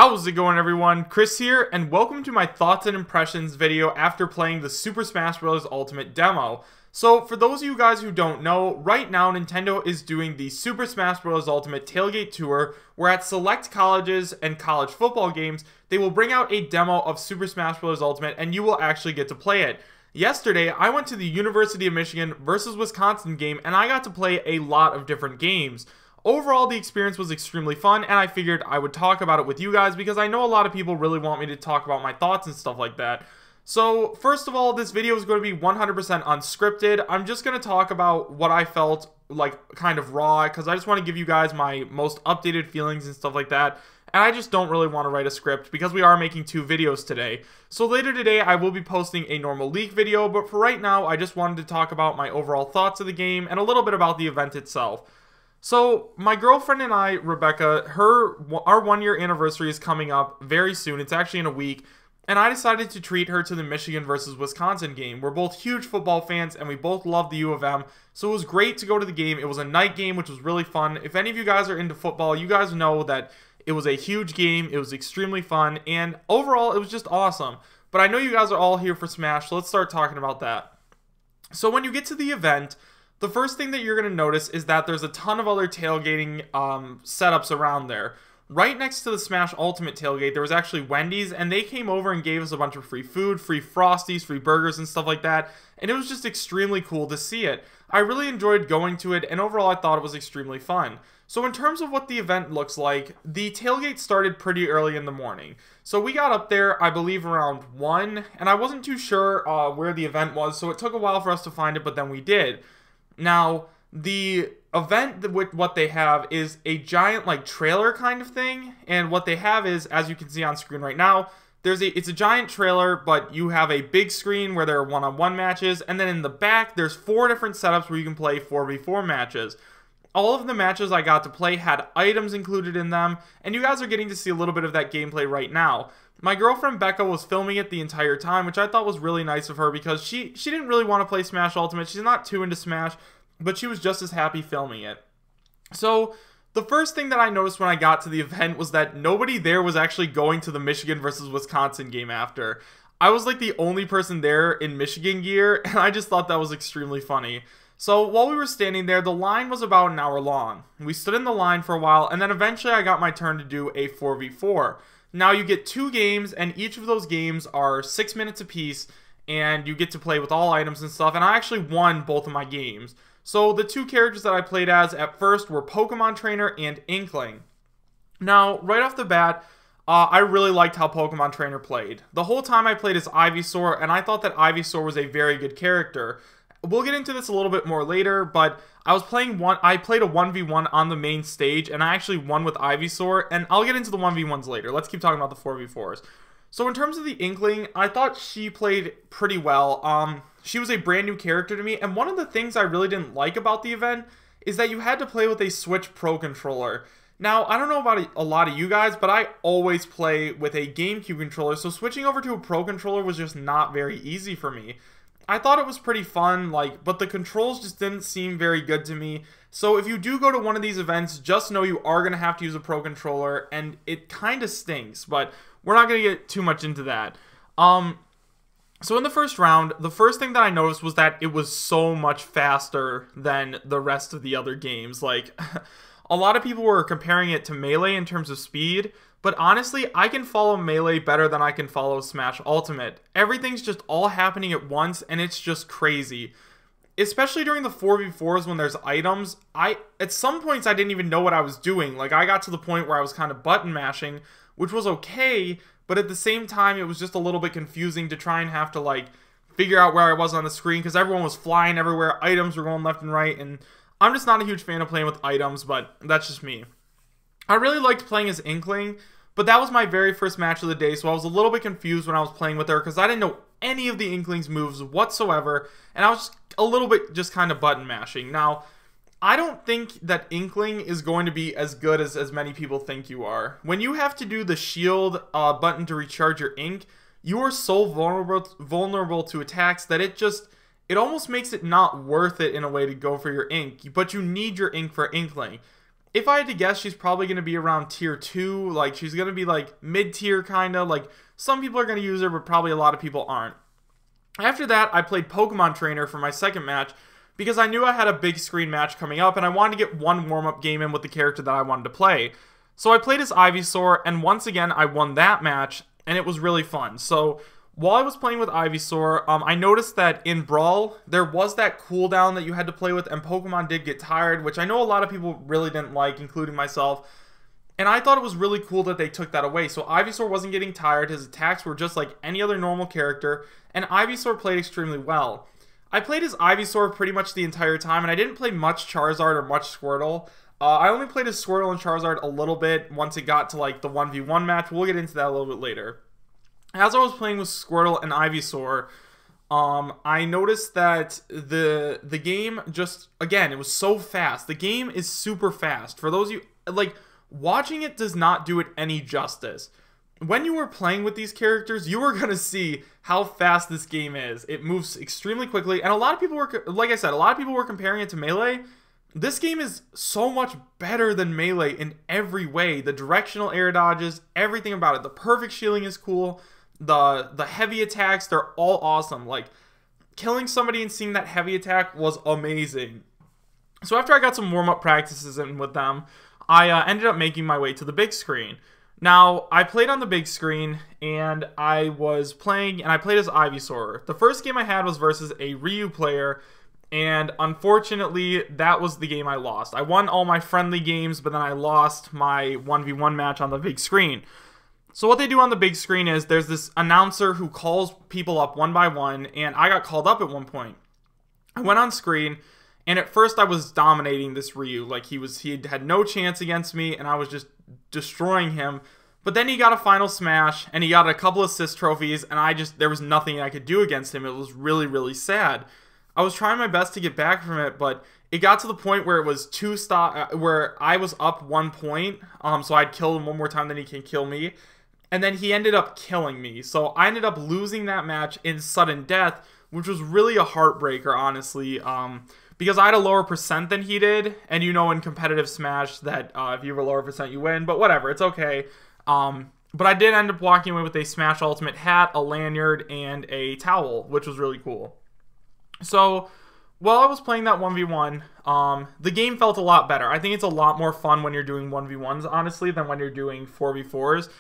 How's it going, everyone? Chris here, and welcome to my thoughts and impressions video after playing the Super Smash Bros. Ultimate demo. So, for those of you guys who don't know, right now Nintendo is doing the Super Smash Bros. Ultimate Tailgate Tour, where at select colleges and college football games, they will bring out a demo of Super Smash Bros. Ultimate, and you will actually get to play it. Yesterday, I went to the University of Michigan versus Wisconsin game, and I got to play a lot of different games. Overall, the experience was extremely fun, and I figured I would talk about it with you guys because I know a lot of people really want me to talk about my thoughts and stuff like that. So, first of all, this video is going to be 100% unscripted. I'm just going to talk about what I felt, like, kind of raw, because I just want to give you guys my most updated feelings and stuff like that. And I just don't really want to write a script because we are making 2 videos today. So later today, I will be posting a normal leak video, but for right now, I just wanted to talk about my overall thoughts of the game and a little bit about the event itself. So, my girlfriend and I, Rebecca, our 1-year anniversary is coming up very soon. It's actually in a week. And I decided to treat her to the Michigan versus Wisconsin game. We're both huge football fans, and we both love the U of M. So it was great to go to the game. It was a night game, which was really fun. If any of you guys are into football, you guys know that it was a huge game. It was extremely fun. And overall, it was just awesome. But I know you guys are all here for Smash, so let's start talking about that. So when you get to the event, the first thing that you're going to notice is that there's a ton of other tailgating setups around there. Right next to the Smash Ultimate tailgate, there was actually Wendy's, and they came over and gave us a bunch of free food, free Frosties, free burgers, and stuff like that, and it was just extremely cool to see it. I really enjoyed going to it, and overall I thought it was extremely fun. So in terms of what the event looks like, the tailgate started pretty early in the morning. So we got up there, I believe, around 1, and I wasn't too sure where the event was, so it took a while for us to find it, but then we did. Now, the event, what they have is a giant, like, trailer kind of thing, and what they have is, as you can see on screen right now, it's a giant trailer, but you have a big screen where there are one-on-one matches, and then in the back, there's 4 different setups where you can play 4v4 matches. All of the matches I got to play had items included in them, and you guys are getting to see a little bit of that gameplay right now. My girlfriend Becca was filming it the entire time, which I thought was really nice of her because she didn't really want to play Smash Ultimate. She's not too into Smash, but she was just as happy filming it. So, the first thing that I noticed when I got to the event was that nobody there was actually going to the Michigan versus Wisconsin game after. I was like the only person there in Michigan gear, and I just thought that was extremely funny. So, while we were standing there, the line was about an hour long. We stood in the line for a while, and then eventually I got my turn to do a 4v4. Now, you get 2 games, and each of those games are 6 minutes apiece, and you get to play with all items and stuff, and I actually won both of my games. So, the 2 characters that I played as at first were Pokemon Trainer and Inkling. Now, right off the bat, I really liked how Pokemon Trainer played. The whole time I played as Ivysaur, and I thought that Ivysaur was a very good character. We'll get into this a little bit more later, but I played a 1v1 on the main stage, and I actually won with Ivysaur, and I'll get into the 1v1s later. Let's keep talking about the 4v4s. So in terms of the Inkling, I thought she played pretty well. She was a brand new character to me, and one of the things I really didn't like about the event is that you had to play with a Switch Pro controller. Now, I don't know about a lot of you guys, but I always play with a GameCube controller, so switching over to a Pro controller was just not very easy for me. I thought it was pretty fun, but the controls just didn't seem very good to me. So if you do go to one of these events, just know you are going to have to use a Pro controller, and it kind of stinks, but we're not going to get too much into that. So in the first round, the first thing that I noticed was that it was so much faster than the rest of the other games. Like, a lot of people were comparing it to Melee in terms of speed, but honestly, I can follow Melee better than I can follow Smash Ultimate. Everything's just all happening at once, and it's just crazy. Especially during the 4v4s when there's items, at some points I didn't even know what I was doing. Like, I got to the point where I was kind of button mashing, which was okay, but at the same time, it was just a little bit confusing to try and have to, like, figure out where I was on the screen, because everyone was flying everywhere, items were going left and right, and I'm just not a huge fan of playing with items, but that's just me. I really liked playing as Inkling, but that was my very first match of the day, so I was a little bit confused when I was playing with her, because I didn't know any of the Inkling's moves whatsoever, and I was just a little bit just kind of button mashing. Now, I don't think that Inkling is going to be as good as many people think you are. When you have to do the shield button to recharge your ink, you are so vulnerable to attacks that it almost makes it not worth it in a way to go for your ink, but you need your ink for Inkling. if I had to guess, she's probably going to be around tier 2. Like, she's going to be, like, mid-tier, kind of. Like, some people are going to use her, but probably a lot of people aren't. After that, I played Pokemon Trainer for my second match, because I knew I had a big screen match coming up, and I wanted to get one warm-up game in with the character that I wanted to play. So I played as Ivysaur, and once again, I won that match, and it was really fun. So while I was playing with Ivysaur, I noticed that in Brawl, there was that cooldown that you had to play with, and Pokemon did get tired, which I know a lot of people really didn't like, including myself. And I thought it was really cool that they took that away. So Ivysaur wasn't getting tired, his attacks were just like any other normal character, and Ivysaur played extremely well. I played as Ivysaur pretty much the entire time, and I didn't play much Charizard or much Squirtle. I only played as Squirtle and Charizard a little bit once it got to like the 1v1 match. We'll get into that a little bit later. As I was playing with Squirtle and Ivysaur, I noticed that the game just, again, it was so fast. The game is super fast. For those of you, like, watching it does not do it any justice. When you were playing with these characters, you were going to see how fast this game is. It moves extremely quickly, and a lot of people were, like I said, a lot of people were comparing it to Melee. This game is so much better than Melee in every way. The directional air dodges, everything about it. The perfect shielding is cool. The heavy attacks, they're all awesome. Like, killing somebody and seeing that heavy attack was amazing. So after I got some warm-up practices in with them, I ended up making my way to the big screen. Now, I played on the big screen, and I was playing, and I played as Ivysaur. The first game I had was versus a Ryu player, and unfortunately, that was the game I lost. I won all my friendly games, but then I lost my 1v1 match on the big screen. So what they do on the big screen is there's this announcer who calls people up one by one, and I got called up at one point. I went on screen, and at first I was dominating this Ryu. Like, he had no chance against me, and I was just destroying him. But then he got a final smash, and he got a couple assist trophies, and there was nothing I could do against him. It was really, really sad. I was trying my best to get back from it, but it got to the point where it was where I was up 1 point, so I'd kill him one more time, then he can kill me. And then he ended up killing me. So I ended up losing that match in sudden death, which was really a heartbreaker, honestly. Because I had a lower percent than he did. And you know in competitive Smash that if you have a lower percent, you win. But whatever, it's okay. But I did end up walking away with a Smash Ultimate hat, a lanyard, and a towel, which was really cool. So while I was playing that 1v1, the game felt a lot better. I think it's a lot more fun when you're doing 1v1s, honestly, than when you're doing 4v4s.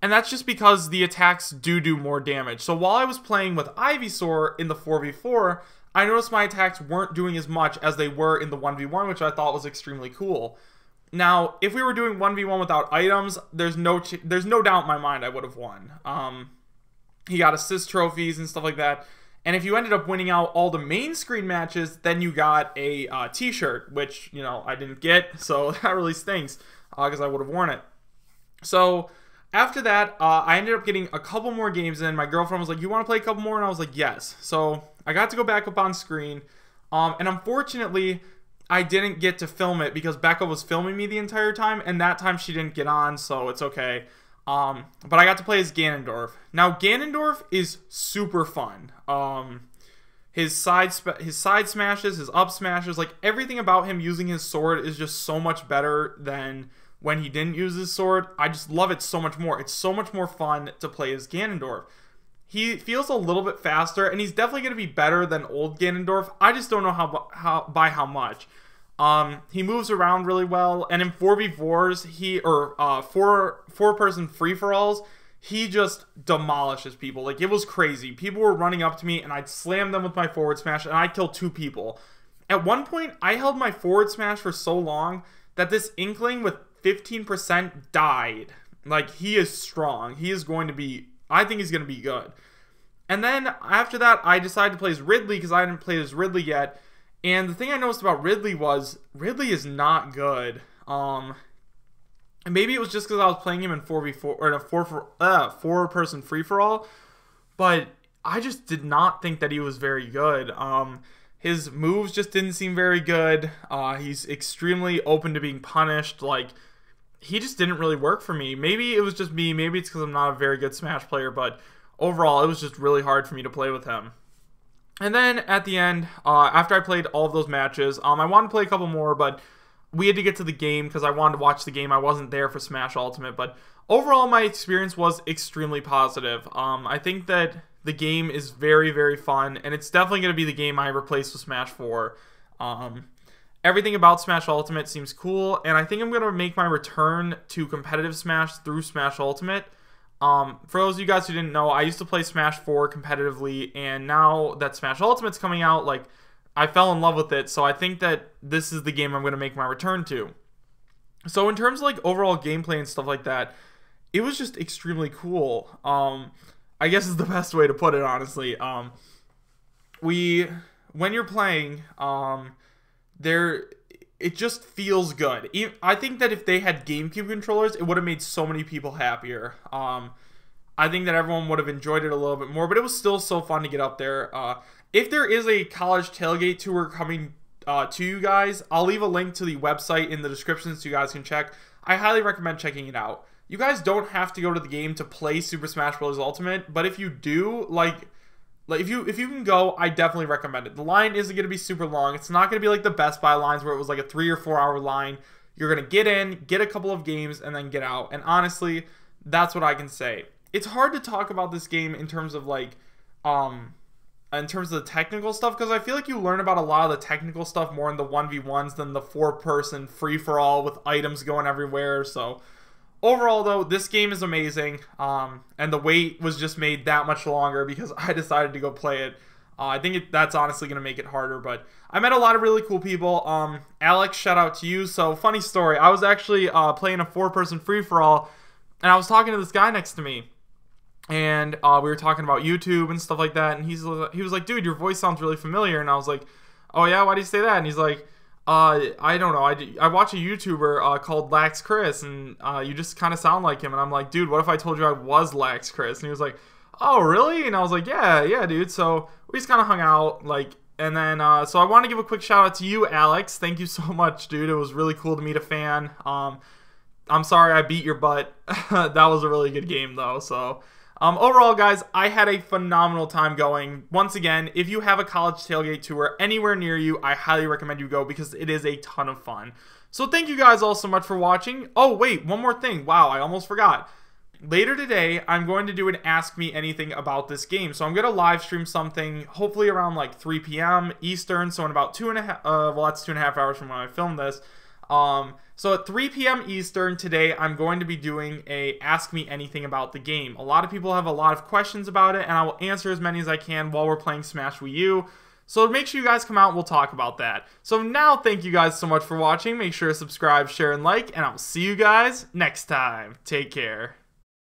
And that's just because the attacks do more damage. So while I was playing with Ivysaur in the 4v4, I noticed my attacks weren't doing as much as they were in the 1v1, which I thought was extremely cool. Now, if we were doing 1v1 without items, there's no doubt in my mind I would have won. He got assist trophies and stuff like that. And if you ended up winning out all the main screen matches, then you got a t-shirt, which, you know, I didn't get. So that really stinks because I would have worn it. So after that, I ended up getting a couple more games in. My girlfriend was like, you want to play a couple more? And I was like, yes. So I got to go back up on screen. And unfortunately, I didn't get to film it because Becca was filming me the entire time. And that time she didn't get on, so it's okay. But I got to play as Ganondorf. Now, Ganondorf is super fun. His side smashes, his up smashes, like everything about him using his sword is just so much better than when he didn't use his sword. I just love it so much more. It's so much more fun to play as Ganondorf. He feels a little bit faster, and he's definitely going to be better than old Ganondorf. I just don't know by how much. He moves around really well, and in 4v4s, four-person free-for-alls, he just demolishes people. Like, it was crazy. People were running up to me, and I'd slam them with my forward smash, and I'd kill 2 people. At one point, I held my forward smash for so long that this Inkling with 15% died. Like, he is strong. He is going to be, I think he's going to be good. And then, after that, I decided to play as Ridley, because I hadn't played as Ridley yet. And the thing I noticed about Ridley was, Ridley is not good. And maybe it was just because I was playing him in 4v4, or in a four-person free-for-all. But I just did not think that he was very good. His moves just didn't seem very good. He's extremely open to being punished. Like, he just didn't really work for me. Maybe it was just me. Maybe it's because I'm not a very good Smash player. But overall, it was just really hard for me to play with him. And then at the end, after I played all of those matches, I wanted to play a couple more, but we had to get to the game because I wanted to watch the game. I wasn't there for Smash Ultimate, but overall my experience was extremely positive. I think that the game is very, very fun, and it's definitely going to be the game I replace with Smash 4. Everything about Smash Ultimate seems cool, and I think I'm going to make my return to competitive Smash through Smash Ultimate. For those of you guys who didn't know, I used to play Smash 4 competitively, and now that Smash Ultimate's coming out, like, I fell in love with it, so I think that this is the game I'm going to make my return to. So in terms of, like, overall gameplay and stuff like that, it was just extremely cool. I guess is the best way to put it, honestly. When you're playing, it just feels good. I think that if they had GameCube controllers, it would have made so many people happier. I think that everyone would have enjoyed it a little bit more, but it was still so fun to get up there. If there is a college tailgate tour coming to you guys, I'll leave a link to the website in the description so you guys can check. I highly recommend checking it out. You guys don't have to go to the game to play Super Smash Bros. Ultimate, but if you do, like if you can go, I definitely recommend it. The line isn't going to be super long. It's not going to be like the Best Buy lines where it was like a 3 or 4 hour line. You're going to get in, get a couple of games, and then get out. And honestly, that's what I can say. It's hard to talk about this game in terms of like, in terms of the technical stuff, because I feel like you learn about a lot of the technical stuff more in the 1v1s than the 4-person free-for-all with items going everywhere. So overall, though, this game is amazing, and the wait was just made that much longer because I decided to go play it. I think that's honestly going to make it harder, but I met a lot of really cool people. Alex, shout out to you. So, funny story, I was actually playing a 4-person free-for-all, and I was talking to this guy next to me, and we were talking about YouTube and stuff like that, and he was like, dude, your voice sounds really familiar, and I was like, oh yeah, why do you say that? And he's like, I don't know, I watch a YouTuber called Lax Chris, and you just kind of sound like him. And I'm like, dude, what if I told you I was Lax Chris? And he was like, oh really? And I was like, yeah dude. So we just kind of hung out, like, and then so I want to give a quick shout out to you, Alex. Thank you so much, dude. It was really cool to meet a fan. I'm sorry I beat your butt. That was a really good game though. So overall, guys, I had a phenomenal time going. Once again, if you have a college tailgate tour anywhere near you, I highly recommend you go because it is a ton of fun. So thank you guys all so much for watching. Oh, wait, one more thing. Wow, I almost forgot. Later today, I'm going to do an Ask Me Anything about this game. So I'm going to live stream something, hopefully around like 3 p.m. Eastern. So in about 2.5, well, that's 2.5 hours from when I filmed this. So at 3 p.m. Eastern today, I'm going to be doing a Ask Me Anything about the game. A lot of people have a lot of questions about it, and I will answer as many as I can while we're playing Smash Wii U. So make sure you guys come out and we'll talk about that. So now, thank you guys so much for watching. Make sure to subscribe, share, and like, and I'll see you guys next time. Take care.